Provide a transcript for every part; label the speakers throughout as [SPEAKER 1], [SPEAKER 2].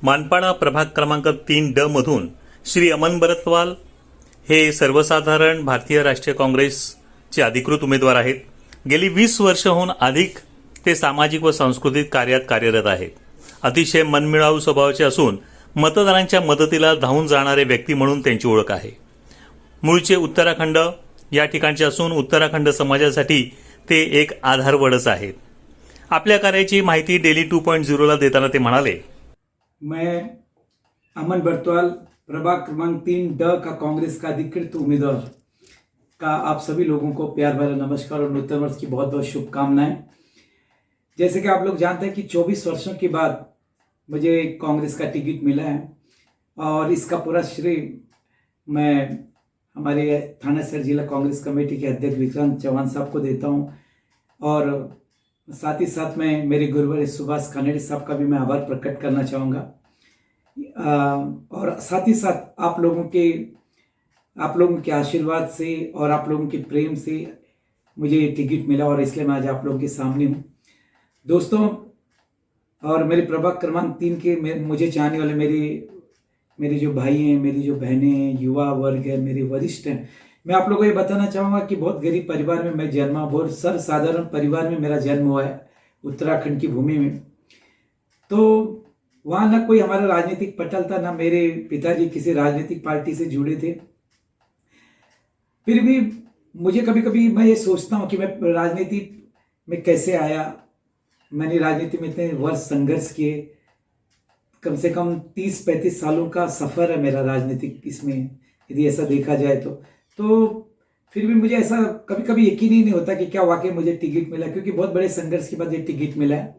[SPEAKER 1] मानपाडा प्रभाग क्रमांक 3D मधून श्री अमन बरतवाल हे सर्वसाधारण भारतीय राष्ट्रीय काँग्रेसचे अधिकृत उमेदवार आहेत। गेली 20 वर्षांहून अधिक ते सामाजिक व सांस्कृतिक कार्यात कार्यरत आहेत। अतिशय मनमिळावू स्वभावाचे असून मतदारांच्या मदतीला धावून जाणारे व्यक्ती म्हणून त्यांची ओळख आहे। मूळचे उत्तराखंड या ठिकाणचे असून उत्तराखंड समाजासाठी ते एक आधारवडच आहेत। आपल्या कार्याची माहिती डेली 2.0 ला देताना ते म्हणाले,
[SPEAKER 2] मैं अमन बरतवाल प्रभाग क्रमांक 3D का कांग्रेस का अधिकृत उम्मीदवार का आप सभी लोगों को प्यार भरा नमस्कार और नूतन वर्ष की बहुत बहुत शुभकामनाएं। जैसे कि आप लोग जानते हैं कि 24 वर्षों के बाद मुझे कांग्रेस का टिकट मिला है और इसका पूरा श्रेय मैं हमारे थानेसर जिला कांग्रेस कमेटी के अध्यक्ष विक्रांत चौहान साहब को देता हूं और साथ ही साथ मैं मेरे गुरुवर सुभाष कानेड़े साहब का भी मैं आभार प्रकट करना चाहूँगा। और साथ ही साथ आप लोगों के आशीर्वाद से और आप लोगों के प्रेम से मुझे ये टिकट मिला और इसलिए मैं आज आप लोगों के सामने हूँ दोस्तों। और मेरे प्रभाग क्रमांक 3 के मुझे चाहने वाले मेरे जो भाई हैं, मेरी जो बहनें हैं, युवा वर्ग है, मेरे वरिष्ठ हैं, मैं आप लोगों को ये बताना चाहूँगा कि बहुत गरीब परिवार में मैं जन्मा, बहुत सर्वसाधारण परिवार में मेरा जन्म हुआ है उत्तराखंड की भूमि में। तो वहाँ ना कोई हमारा राजनीतिक पटल था, ना मेरे पिताजी किसी राजनीतिक पार्टी से जुड़े थे। फिर भी मुझे कभी कभी मैं ये सोचता हूँ कि मैं राजनीति में कैसे आया। मैंने राजनीति में इतने वर्ष संघर्ष किए, कम से कम 30-35 सालों का सफ़र है मेरा राजनीतिक इसमें, यदि ऐसा देखा जाए तो फिर भी मुझे ऐसा कभी कभी यकीन ही नहीं होता कि क्या वाकई मुझे टिकट मिला, क्योंकि बहुत बड़े संघर्ष के बाद ये टिकट मिला है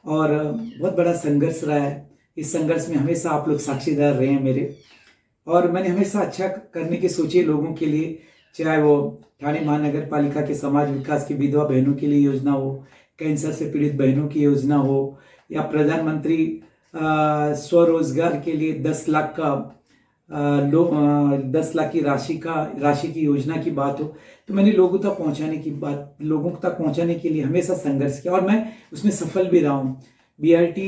[SPEAKER 2] और बहुत बड़ा संघर्ष रहा है। इस संघर्ष में हमेशा आप लोग साक्षीदार रहे हैं मेरे, और मैंने हमेशा अच्छा करने की सोची लोगों के लिए, चाहे वो ठाणे महानगर पालिका के समाज विकास की विधवा बहनों के लिए योजना हो, कैंसर से पीड़ित बहनों की योजना हो, या प्रधानमंत्री स्वरोजगार के लिए 10 लाख का 10 लाख की राशि की योजना की बात हो, तो मैंने लोगों तक पहुंचाने के लिए हमेशा संघर्ष किया और मैं उसमें सफल भी रहा हूँ। BRT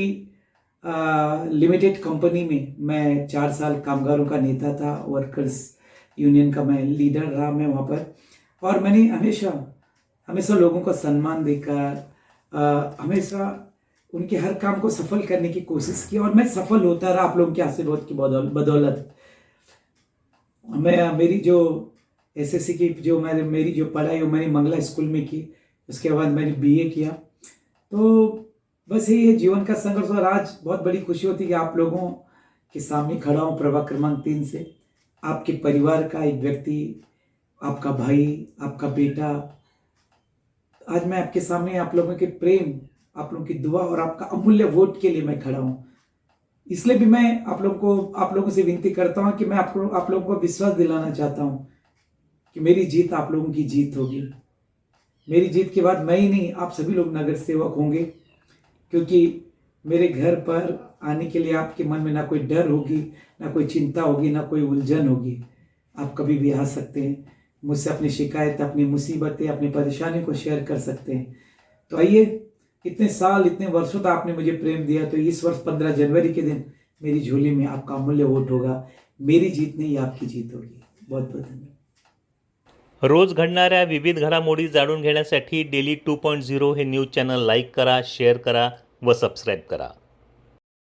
[SPEAKER 2] लिमिटेड कंपनी में मैं 4 साल कामगारों का नेता था, वर्कर्स यूनियन का मैं लीडर रहा मैं वहाँ पर, और मैंने हमेशा लोगों का सम्मान देकर हमेशा उनके हर काम को सफल करने की कोशिश की और मैं सफल होता रहा आप लोगों के आशीर्वाद की बदौलत। मेरी जो SSC की मेरी जो पढ़ाई वो मैंने मंगला स्कूल में की, उसके बाद मैंने BA किया। तो बस ये जीवन का संघर्ष, और आज बहुत बड़ी खुशी होती है कि आप लोगों के सामने खड़ा हूँ प्रभाग क्रमांक 3 से, आपके परिवार का एक व्यक्ति, आपका भाई, आपका बेटा। आज मैं आपके सामने आप लोगों के प्रेम, आप लोगों की दुआ और आपका अमूल्य वोट के लिए मैं खड़ा हूँ। इसलिए भी मैं आप लोगों से विनती करता हूँ कि मैं आप लोगों को विश्वास दिलाना चाहता हूँ कि मेरी जीत आप लोगों की जीत होगी। मेरी जीत के बाद मैं ही नहीं, आप सभी लोग नगर सेवक होंगे, क्योंकि मेरे घर पर आने के लिए आपके मन में ना कोई डर होगी, ना कोई चिंता होगी, ना कोई उलझन होगी। आप कभी भी आ सकते हैं, मुझसे अपनी शिकायत, अपनी मुसीबतें, अपनी परेशानी को शेयर कर सकते हैं। तो आइए, इतने साल, इतने वर्षों तक आपने मुझे प्रेम दिया, तो इस वर्ष 15 जनवरी के दिन मेरी झोली में आपका अमूल्य वोट होगा। मेरी जीत नहीं, आपकी जीत होगी। बहुत बहुत धन्यवाद।
[SPEAKER 1] रोज घडणाऱ्या विविध घडामोडी जाणून घेण्यासाठी डेली 2.0 हे न्यूज चॅनल लाईक करा, शेअर करा व सबस्क्राईब करा।